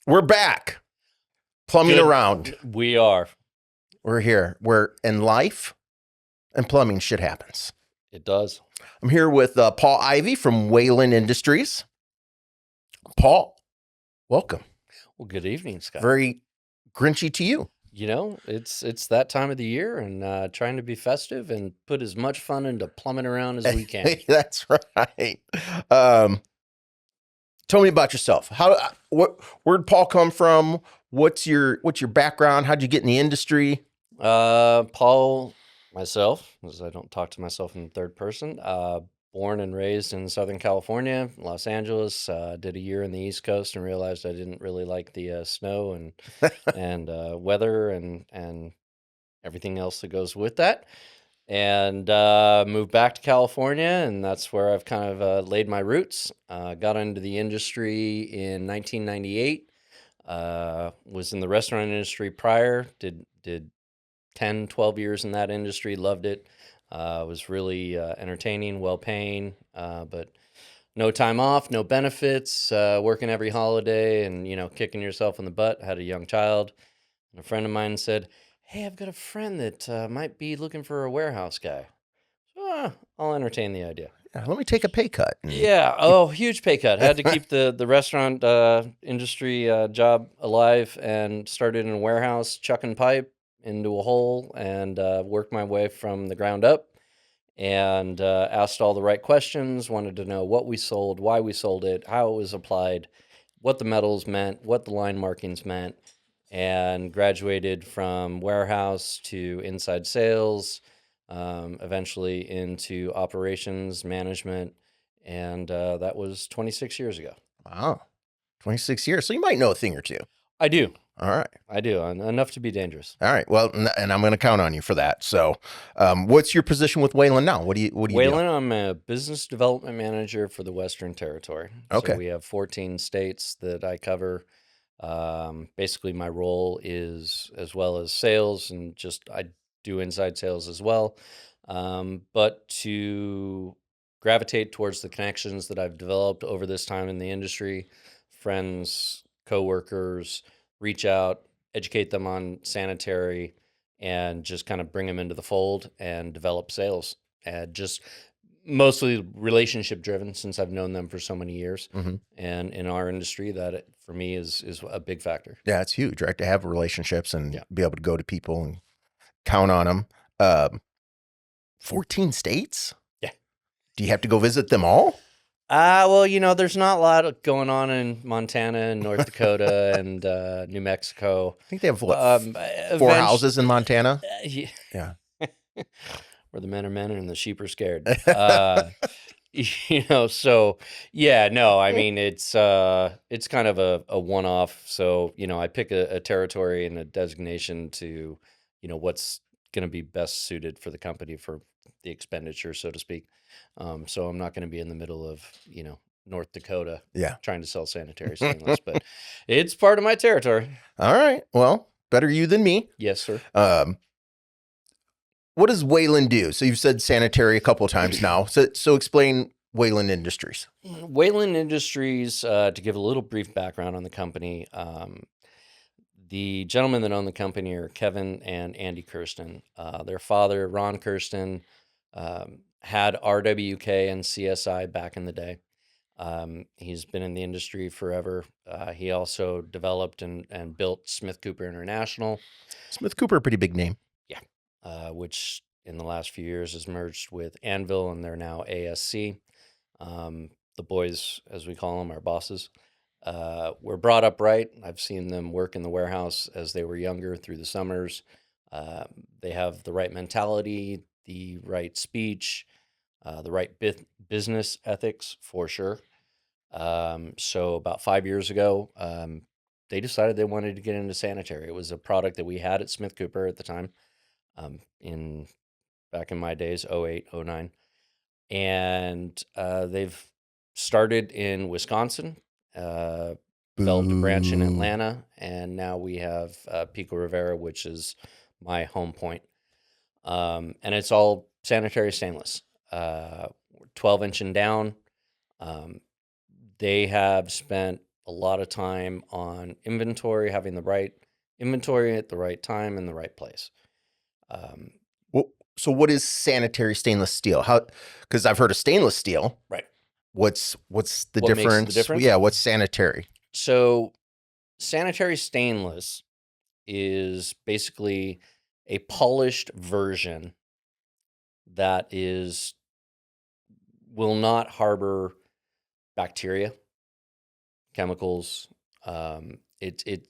We're back. Plumbing Good. around. We are. We're here. Where in life and plumbing shit happens. It does. I'm here with Paul Ivey from Wayland Industries. Paul, welcome. Well, good evening, Scott. Very grinchy to you. It's that time of the year, and trying to be festive and put as much fun into plumbing around as we can. That's right. Tell me about yourself. Where'd Paul come from? What's your background? How'd you get in the industry? Paul, myself, as I don't talk to myself in third person. Born and raised in Southern California, Los Angeles. Did a year in the East Coast and realized I didn't really like the snow and weather and everything else that goes with that. And moved back to California, and that's where I've kind of laid my roots. Got into the industry in 1998. Was in the restaurant industry prior. Did 10, 12 years in that industry. Loved it. Was really entertaining, well paying, but no time off, no benefits. Working every holiday, and kicking yourself in the butt. Had a young child, and a friend of mine said, "Hey, I've got a friend that might be looking for a warehouse guy. I'll entertain the idea." Yeah, let me take a pay cut. Yeah. Oh, huge pay cut. Had to keep the restaurant industry job alive, and started in a warehouse chucking pipe into a hole, and worked my way from the ground up, and asked all the right questions. Wanted to know what we sold, why we sold it, how it was applied, what the metals meant, what the line markings meant, and graduated from warehouse to inside sales, eventually into operations management, and that was 26 years ago. Wow, 26 years. So you might know a thing or two. I do. All right. I do, enough to be dangerous. All right. Well, and I'm going to count on you for that. So, what's your position with Wayland now? What do you do? Wayland, I'm a business development manager for the Western Territory. Okay. So we have 14 states that I cover. Basically, my role is as well as sales, and just I do inside sales as well. But to gravitate towards the connections that I've developed over this time in the industry, friends, coworkers, reach out, educate them on sanitary, and just kind of bring them into the fold and develop sales. And just mostly relationship driven, since I've known them for so many years. Mm-hmm. And in our industry, that for me is a big factor. Yeah, it's huge, right? To have relationships and Yeah. be able to go to people and count on them. 14 states? Yeah. Do you have to go visit them all? Well, there's not a lot going on in Montana and North Dakota and New Mexico. I think they have four houses in Montana. Yeah. Where the men are men and the sheep are scared. So yeah, no, I mean it's kind of a one-off. So I pick a territory and a designation to what's going to be best suited for the company for the expenditure, so to speak. So I'm not going to be in the middle of North Dakota, Yeah, trying to sell sanitary stainless, but it's part of my territory. All right. Well, better you than me. Yes, sir. What does Wayland do? So you've said sanitary a couple of times now. So explain Wayland Industries. Wayland Industries, to give a little brief background on the company, the gentlemen that own the company are Kevin and Andy Kirsten. Their father, Ron Kirsten, had RWK and CSI back in the day. He's been in the industry forever. He also developed and built Smith Cooper International. Smith Cooper, a pretty big name. Yeah. Which in the last few years has merged with Anvil, and they're now ASC. The boys, as we call them, our bosses, were brought up right. I've seen them work in the warehouse as they were younger through the summers. They have the right mentality, the right speech, the right business ethics for sure. So about 5 years ago, they decided they wanted to get into sanitary. It was a product that we had at Smith Cooper at the time, in back in my days, 08, 09. And they've started in Wisconsin, developed a branch in Atlanta, and now we have Pico Rivera, which is my home point. And it's all sanitary stainless, 12 inch and down. They have spent a lot of time on inventory, having the right inventory at the right time in the right place. Um, Well, so what is sanitary stainless steel? How? Because I've heard of stainless steel. right. What's the What makes the difference? difference? Yeah, what's sanitary? So, sanitary stainless is basically a polished version that is will not harbor bacteria, chemicals. It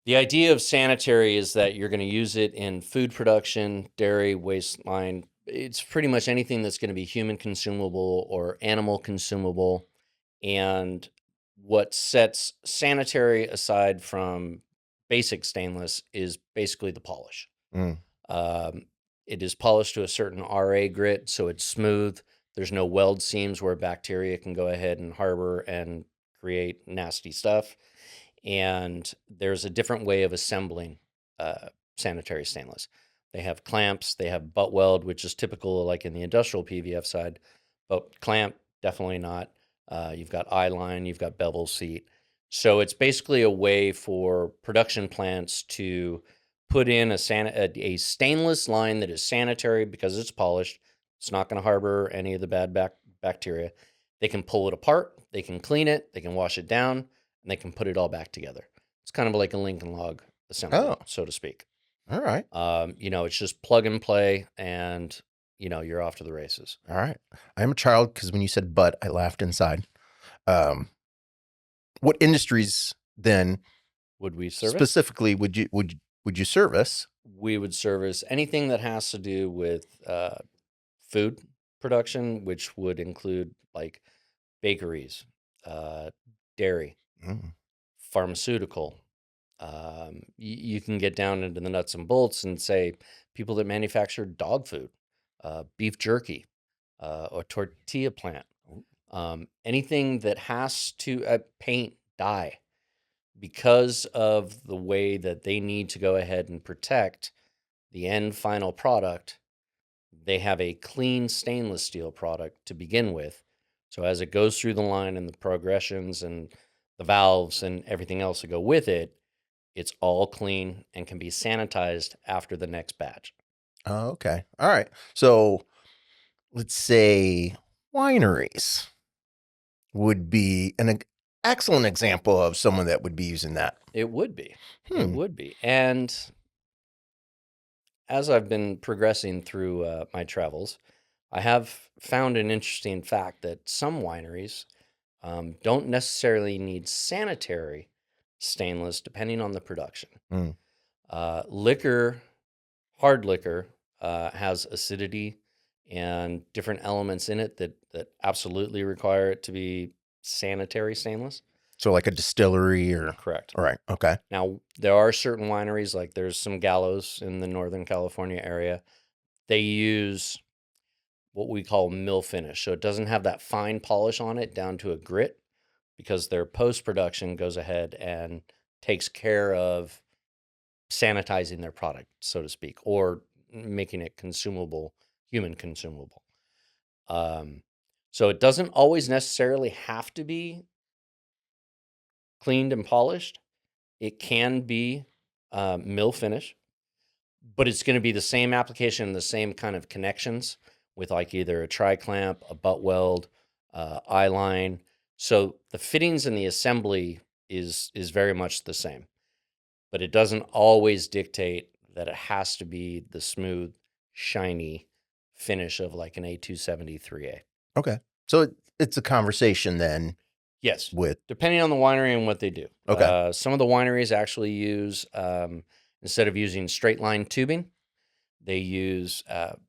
the idea of sanitary is that you're going to use it in food production, dairy, wasteline. It's pretty much anything that's going to be human consumable or animal consumable. And what sets sanitary aside from basic stainless is basically the polish. Mm. Um, it is polished to a certain RA grit, so it's smooth. There's no weld seams where bacteria can go ahead and harbor and create nasty stuff. And there's a different way of assembling uh, sanitary stainless. They have clamps, they have butt weld, which is typical like in the industrial PVF side, but clamp, definitely not. You've got eye line, you've got bevel seat. So it's basically a way for production plants to put in a stainless line that is sanitary because it's polished. It's not going to harbor any of the bad bacteria. They can pull it apart, they can clean it, they can wash it down, and they can put it all back together. It's kind of like a Lincoln log assembly, Oh, so to speak. all right. It's just plug and play, and you're off to the races. All right. I'm a child because when you said "but," I laughed inside. Um, what industries then Would we service? specifically would you service? We would service anything that has to do with food production, which would include like bakeries, uh, dairy, Mm. pharmaceutical. You can get down into the nuts and bolts and say people that manufacture dog food, beef jerky, or tortilla plant. Anything that has to paint, dye, because of the way that they need to go ahead and protect the end final product. They have a clean stainless steel product to begin with. So as it goes through the line and the progressions and the valves and everything else that go with it, it's all clean and can be sanitized after the next batch. Oh, okay. All right. So let's say wineries would be an excellent example of someone that would be using that. It would be. It Hmm. would be. And as I've been progressing through my travels, I have found an interesting fact that some wineries don't necessarily need sanitary stainless, depending on the production. Hmm. Liquor, hard liquor, has acidity and different elements in it that absolutely require it to be sanitary stainless. So like a distillery or Correct. all right. Okay. Now, there are certain wineries, like there's some Gallows in the Northern California area. They use what we call mill finish. So it doesn't have that fine polish on it down to a grit because their post production goes ahead and takes care of sanitizing their product, so to speak, or making it consumable, human consumable. Um, so it doesn't always necessarily have to be cleaned and polished. It can be mill finish, but it's going to be the same application, the same kind of connections with like either a tri clamp, a butt weld, eye line. So the fittings and the assembly is very much the same, but it doesn't always dictate that it has to be the smooth, shiny finish of like an A273A. Okay. So it's a conversation then Yes, with depending on the winery and what they do. okay. Some of the wineries actually use, instead of using straight line tubing, they use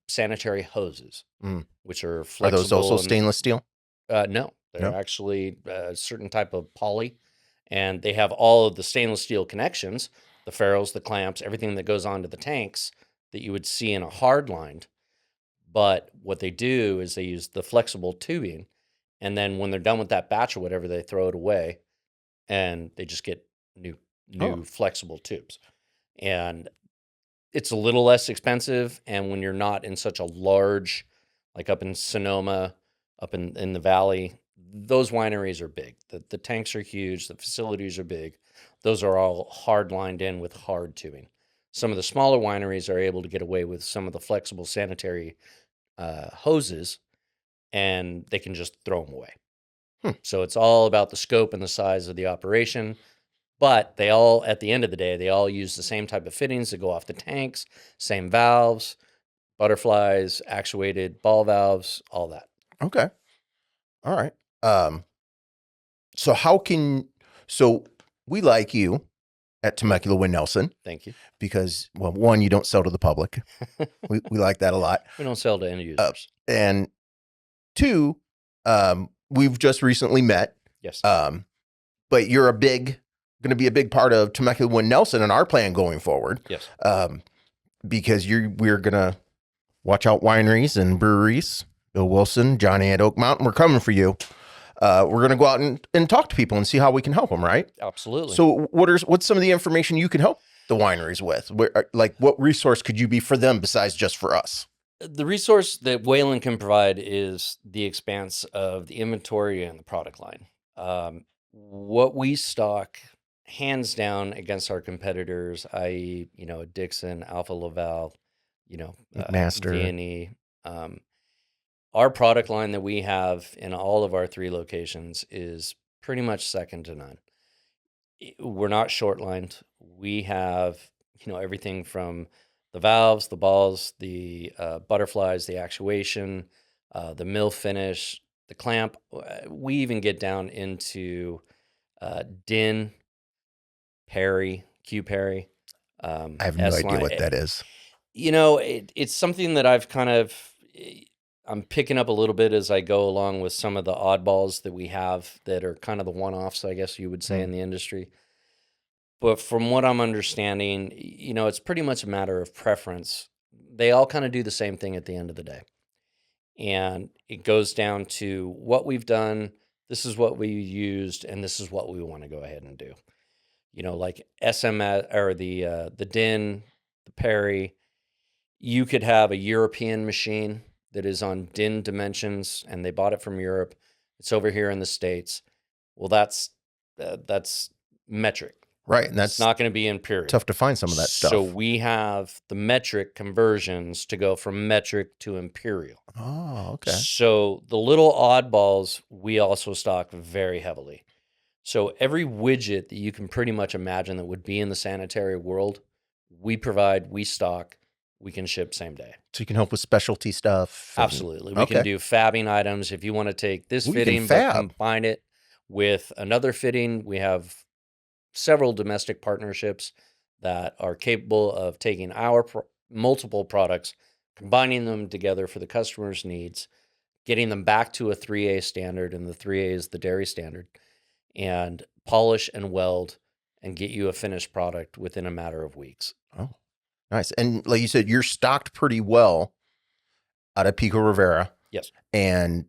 sanitary hoses, Mm. which are Are those also flexible and stainless steel? no, they're No. actually a certain type of poly, and they have all of the stainless steel connections, the ferrules, the clamps, everything that goes onto the tanks that you would see in a hard lined. But what they do is they use the flexible tubing, and then when they're done with that batch or whatever, they throw it away, and they just get new Oh. new flexible tubes. And it's a little less expensive, and when you're not in such a large, like up in Sonoma, up in the valley, those wineries are big. The tanks are huge. The facilities are big. Those are all hard lined in with hard tubing. Some of the smaller wineries are able to get away with some of the flexible sanitary hoses, and they can just throw them away. Hmm. So it's all about the scope and the size of the operation. But they all, at the end of the day, they all use the same type of fittings that go off the tanks, same valves, butterflies, actuated ball valves, all that. Okay. All right. So how can so we like you at Temecula Winnelson Thank you. because, well, one, you don't sell to the public. We like that a lot. We don't sell to end users. And two, we've just recently met. Yes. But you're going to be a big part of Temecula Winnelson and our plan going forward. Yes. Because we're going to watch out wineries and breweries. Bill Wilson, Johnny at Oak Mountain, we're coming for you. We're going to go out and talk to people and see how we can help them, right? Absolutely. So what's some of the information you can help the wineries with? What resource could you be for them besides just for us? The resource that Wayland can provide is the expanse of the inventory and the product line. What we stock, hands down, against our competitors, i.e., Dixon, Alpha Laval, McMaster. V&E, our product line that we have in all of our 3 locations is pretty much second to none. We're not short lined. We have, everything from the valves, the balls, the butterflies, the actuation, the mill finish, the clamp. We even get down into DIN, Perry, Q Perry. I have no idea what that is. It's something that I've I'm picking up a little bit as I go along with some of the oddballs that we have that are kind of the one-offs, I guess you would say, in the industry. But from what I'm understanding, it's pretty much a matter of preference. They all kind of do the same thing at the end of the day. And it goes down to what we've done, this is what we used, and this is what we want to go ahead and do. Like SMS or the DIN, the Perry, you could have a European machine that is on DIN dimensions, and they bought it from Europe. It's over here in the States. Well, that's metric. Right, and It's not going to be imperial. Tough to find some of that stuff. So we have the metric conversions to go from metric to imperial. Oh, okay. So the little oddballs we also stock very heavily. So every widget that you can pretty much imagine that would be in the sanitary world, we provide, we stock, we can ship same day. So you can help with specialty stuff? Absolutely. We can do fabbing items. If you want to take this fitting but combine it with another fitting, we have several domestic partnerships that are capable of taking our multiple products, combining them together for the customer's needs, getting them back to a 3A standard, and the 3A is the dairy standard, and polish and weld and get you a finished product within a matter of weeks. Oh, nice. And like you said, you're stocked pretty well out of Pico Rivera. Yes. And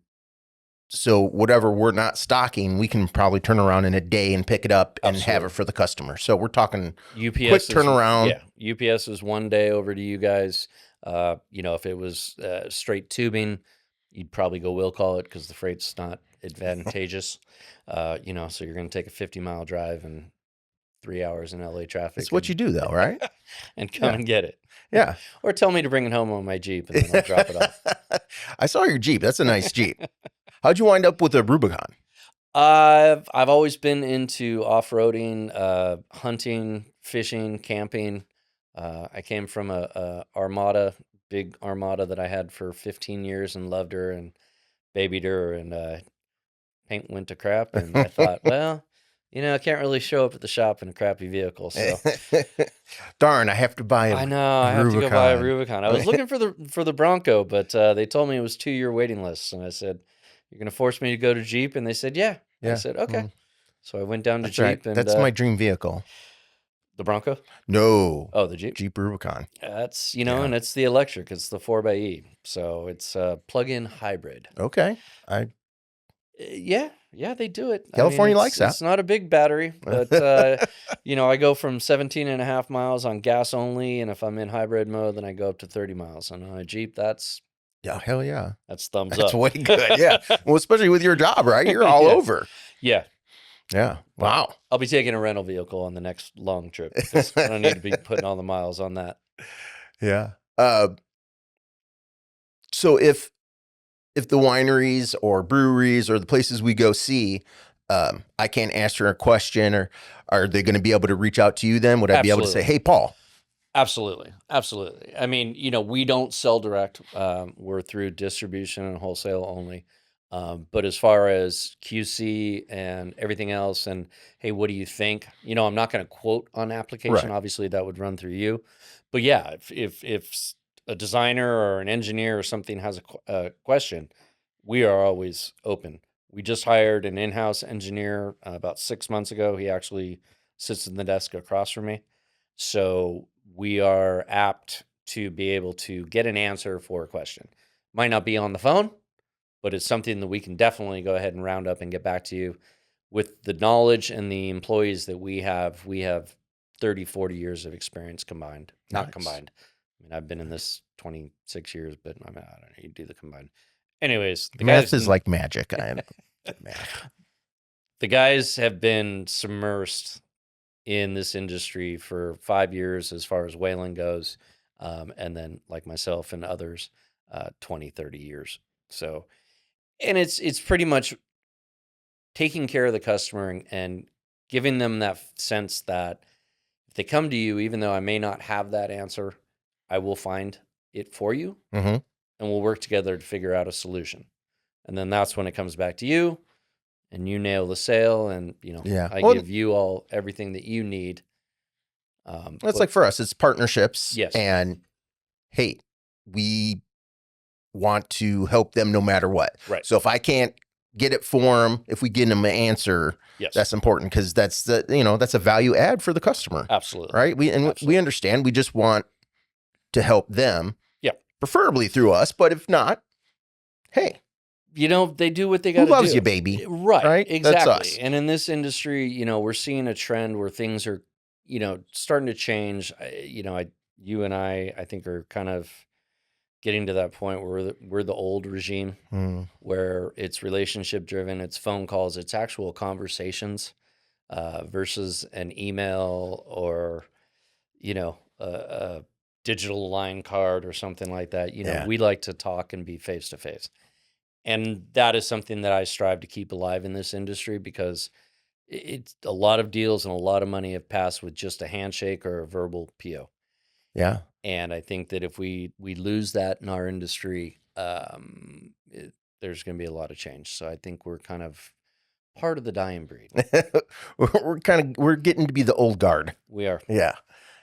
so whatever we're not stocking, we can probably turn around in a day and pick it up and have it for the customer. So we're talking UPS quick turnaround. Yeah. UPS is one day over to you guys. If it was straight tubing, you'd probably go will call it because the freight's not advantageous. So you're going to take a 50-mile drive and 3 hours in LA traffic. That's what you do though, right? And come and get it. Yeah. Or tell me to bring it home on my Jeep and then I'll drop it off. I saw your Jeep. That's a nice Jeep. How'd you wind up with a Rubicon? I've always been into off-roading, hunting, fishing, camping. I came from a Armada, big Armada that I had for 15 years and loved her and babied her, and paint went to crap. And I thought, well, I can't really show up at the shop in a crappy vehicle. So darn, I have to buy I have to go buy a Rubicon. I was looking for the Bronco, but they told me it was 2-year waiting list, and I said, "You're going to force me to go to Jeep?" And they said, "Yeah." I said, "Okay." So I went down to Jeep. Right. And that's my dream vehicle. The Bronco? No. Oh, the Jeep? Jeep Rubicon. That's, and it's the electric. It's the 4xe. So it's a plug-in hybrid. Okay. Yeah, they do it. California likes that. It's not a big battery, but, I go from 17.5 miles on gas only. And if I'm in hybrid mode, then I go up to 30 miles. And on a Jeep, that's Yeah, hell yeah. That's thumbs That's up. way good. Yeah. Well, especially with your job, right? You're all Yeah. over. Yeah. Yeah. But Wow. I'll be taking a rental vehicle on the next long trip because I don't need to be putting all the miles on that. Yeah. So if the wineries or breweries or the places we go see, I can't answer a question, or are they going to be able to reach out to you then? Would I be able to say, Absolutely. hey, Paul? Absolutely. Absolutely. I mean, we don't sell direct. We're through distribution and wholesale only. But as far as QC and everything else, and hey, what do you think? I'm not going to quote on application. Right. Obviously, that would run through you. But yeah, if a designer or an engineer or something has a question, we are always open. We just hired an in-house engineer about 6 months ago. He actually sits in the desk across from me. So we are apt to be able to get an answer for a question. Might not be on the phone, but it's something that we can definitely go ahead and round up and get back to you. With the knowledge and the employees that we have 30, 40 years of experience combined. Not Nice. combined. I mean, I've been in this 26 years, but I don't know, you do the combined. Anyways, the Math guys is like magic. I am math. the guys have been submersed in this industry for 5 years as far as Wayland goes, and then like myself and others, 20, 30 years. So, and it's pretty much taking care of the customer and giving them that sense that if they come to you, even though I may not have that answer, I will find it for you, Mm-hmm. and we'll work together to figure out a solution. And then that's when it comes back to you, and you nail the sale, and Yeah. I Well, give you all everything that you need. it's But like for us, it's partnerships. yes, And hey, we want to help them no matter what. right. So if I can't get it for them, if we get them an answer, Yes, that's important, because that's that's a value add for the customer, absolutely. right? We Absolutely. understand. We just want to help them, Yeah. preferably through us. But if not, hey, They do what they who got to loves do. you, baby? Right. Right? Exactly. That's us. And in this industry, we're seeing a trend where things are, starting to change. You and I think are kind of getting to that point where we're the old regime, where it's relationship driven, it's phone calls, it's actual conversations, versus an email or, a digital line card or something like that. Yeah. We like to talk and be face to face. And that is something that I strive to keep alive in this industry, because it's a lot of deals and a lot of money have passed with just a handshake or a verbal PO. Yeah. And I think that if we lose that in our industry, there's going to be a lot of change. So I think we're kind of part of the dying breed. we're getting to be the old guard. We are. Yeah,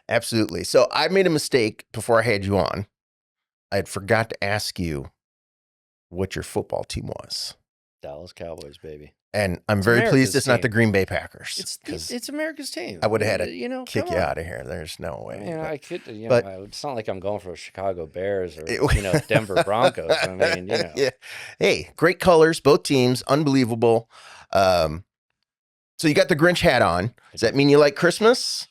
absolutely. So I made a mistake before I had you on. I had forgot to ask you what your football team was. Dallas Cowboys, baby. And I'm It's very America's pleased it's not the team. Green Bay Packers. It's America's team. I would have had to kick come you on. out of here. There's no way. I could, but- it's not like I'm going for Chicago Bears or, Denver Broncos. I mean, Yeah. Hey, great colors, both teams, unbelievable. So you got the Grinch hat on. Does that mean you like Christmas?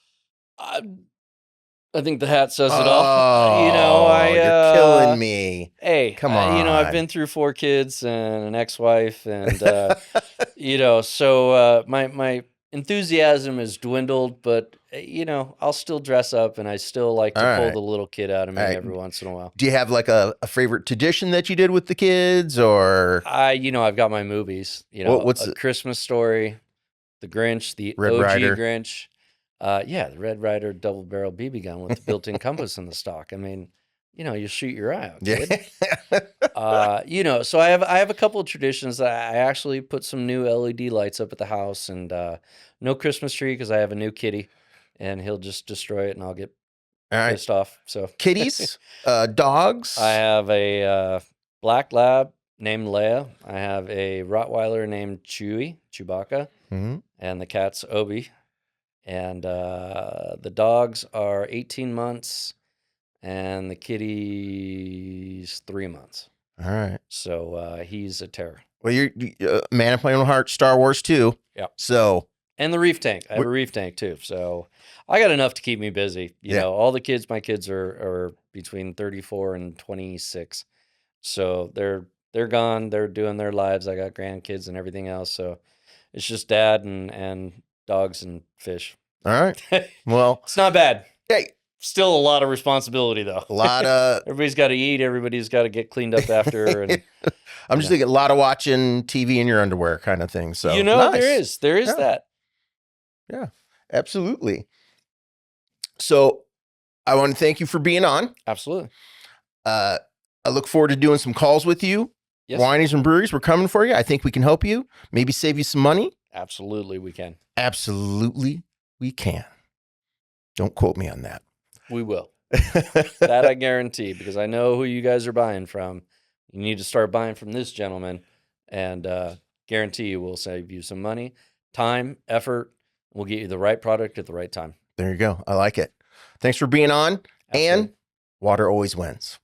I think the hat says it Oh, all. You're killing me. Hey, Come on. I've been through 4 kids and an ex-wife, and so my enthusiasm has dwindled, but I'll still dress up, and I still like to All pull right. the little kid out of me All right. every once in a while. Do you have like a favorite tradition that you did with the kids, or I've got my movies. what's A it? Christmas Story, The Grinch, the Red OG Ryder. Grinch. The Red Ryder double barrel BB gun with the built-in compass in the stock. I mean, you shoot your eye out, kid. So I have a couple of traditions. I actually put some new LED lights up at the house, and no Christmas tree because I have a new kitty, and he'll just destroy it, and I'll get All right. pissed off. So Kitties, dogs. I have a black lab named Leia. I have a Rottweiler named Chewbacca, Mm-hmm. and the cat's Obi. And the dogs are 18 months, and the kitty's 3 months. All right. So he's a terror. Well, you're man of my own heart, Star Wars too. Yeah. So. And the reef tank. I have a reef tank too. So I got enough to keep me busy. All the kids, my kids are between 34 and 26. So they're gone. They're doing their lives. I got grandkids and everything else. So it's just dad and dogs and fish. All right. Well, It's not bad. hey, Still a lot of responsibility though. a lot of Everybody's got to eat. Everybody's got to get cleaned up after. And I'm just thinking a lot of watching TV in your underwear kind of thing. So nice. there is Yeah. that. Yeah, absolutely. So I want to thank you for being on. Absolutely. I look forward to doing some calls with you. Yes. Wineries and breweries, we're coming for you. I think we can help you. Maybe save you some money. Absolutely, we can. Absolutely, we can. Don't quote me on that. We will. That I guarantee, because I know who you guys are buying from. You need to start buying from this gentleman, and guarantee you will save you some money, time, effort. We'll get you the right product at the right time. There you go. I like it. Thanks for being on. Absolutely. And water always wins.